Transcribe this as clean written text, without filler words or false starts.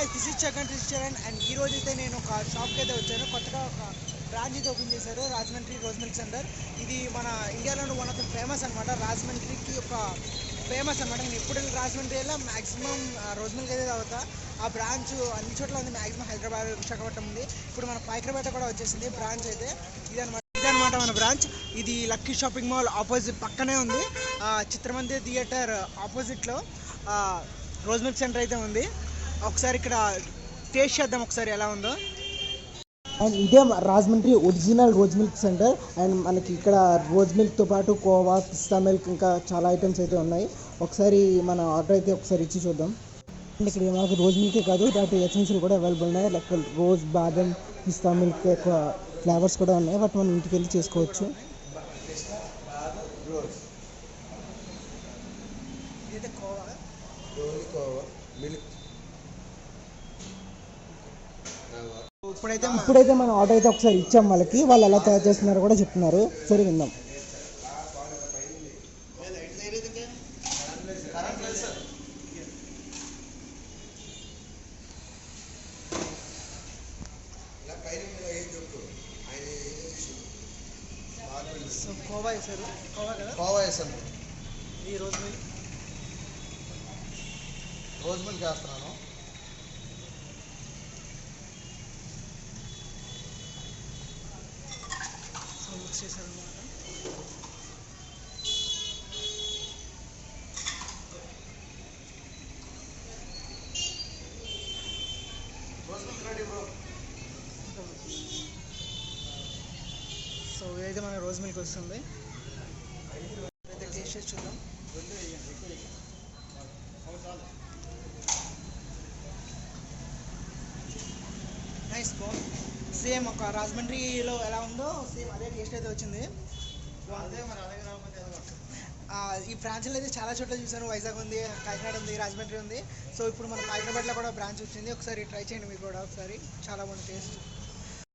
Guys this is Jagan restaurant and ఈ రోజు అయితే నేను ఒక షాప్కి అయితే వచ్చాను. కొత్తగా ఒక బ్రాంచ్ అయితే ఓపెన్ చేశారు రాజమండ్రి రోజ్ మిల్క్ సెంటర్. ఇది మన ఇండియాలో వన్ ఆఫ్ ద ఫేమస్ అనమాట. రాజమండ్రికి ఒక ఫేమస్ అనమాట. నేను ఎప్పుడు రాజమండ్రి వెళ్ళా మ్యాక్సిమం రోజ్ మిల్క్ అయితే తాగుతా. ఆ బ్రాంచ్ అన్ని చోట్ల ఉంది, మ్యాక్సిమం హైదరాబాద్ విశాఖపట్నం ఉంది. ఇప్పుడు మన పాయకరపేట కూడా వచ్చేసింది బ్రాంచ్ అయితే. ఇదనమాట మన బ్రాంచ్. ఇది లక్కీ షాపింగ్ మాల్ ఆపోజిట్ పక్కనే ఉంది. చిత్రమందిర్ థియేటర్ ఆపోజిట్లో రోజ్ మిల్క్ సెంటర్ అయితే ఉంది. ఒకసారి ఇక్కడ టేస్ట్ చేద్దాం ఒకసారి ఎలా ఉందో. అండ్ ఇదే Rajahmundry original rose milk centre. And మనకి ఇక్కడ రోజ్ మిల్క్తో పాటు కోవా, పిస్తా మిల్క్, ఇంకా చాలా ఐటమ్స్ అయితే ఉన్నాయి. ఒకసారి మన ఆర్డర్ అయితే ఒకసారి ఇచ్చి చూద్దాం. అండ్ ఇక్కడ మనకు రోజ్ మిల్కే కాదు, ఇలాంటి ఎసెన్షియల్ కూడా అవైలబుల్ ఉన్నాయి. లైక్ రోజ్, బాదం, పిస్తా మిల్క్ ఎక్కువ ఫ్లేవర్స్ కూడా ఉన్నాయి. బట్ మనం ఇంటికి వెళ్ళి చేసుకోవచ్చు. ఇప్పుడైతే మనం ఆర్డర్ అయితే ఒకసారి ఇచ్చాం వాళ్ళకి. వాళ్ళు ఎలా తయారు చేస్తున్నారో కూడా చెప్తున్నారు. సరే విందాం. కోవా వేసారు. కోవా వేసాను. ఈ రోజ్ మిల్క్ వేస్తున్నాను. మిక్స్ చేశారు అనమాట. సో ఇదైతే మన రోజ్ మిల్క్ వస్తుంది. అయితే టేస్ట్ చేసి చూద్దాం. నైస్, బాగుంది. సేమ్ ఒక రాజమండ్రిలో ఎలా ఉందో సేమ్ అదే టేస్ట్ అయితే వచ్చింది. ఈ బ్రాంచ్లో అయితే చాలా చోట్ల చూసాను. వైజాగ్ ఉంది, కాకినాడ ఉంది, రాజమండ్రి ఉంది. సో ఇప్పుడు మన హైదరాబాద్లో కూడా బ్రాంచ్ వచ్చింది. ఒకసారి ట్రై చేయండి మీరు కూడా ఒకసారి. చాలా బాగుంది టేస్ట్.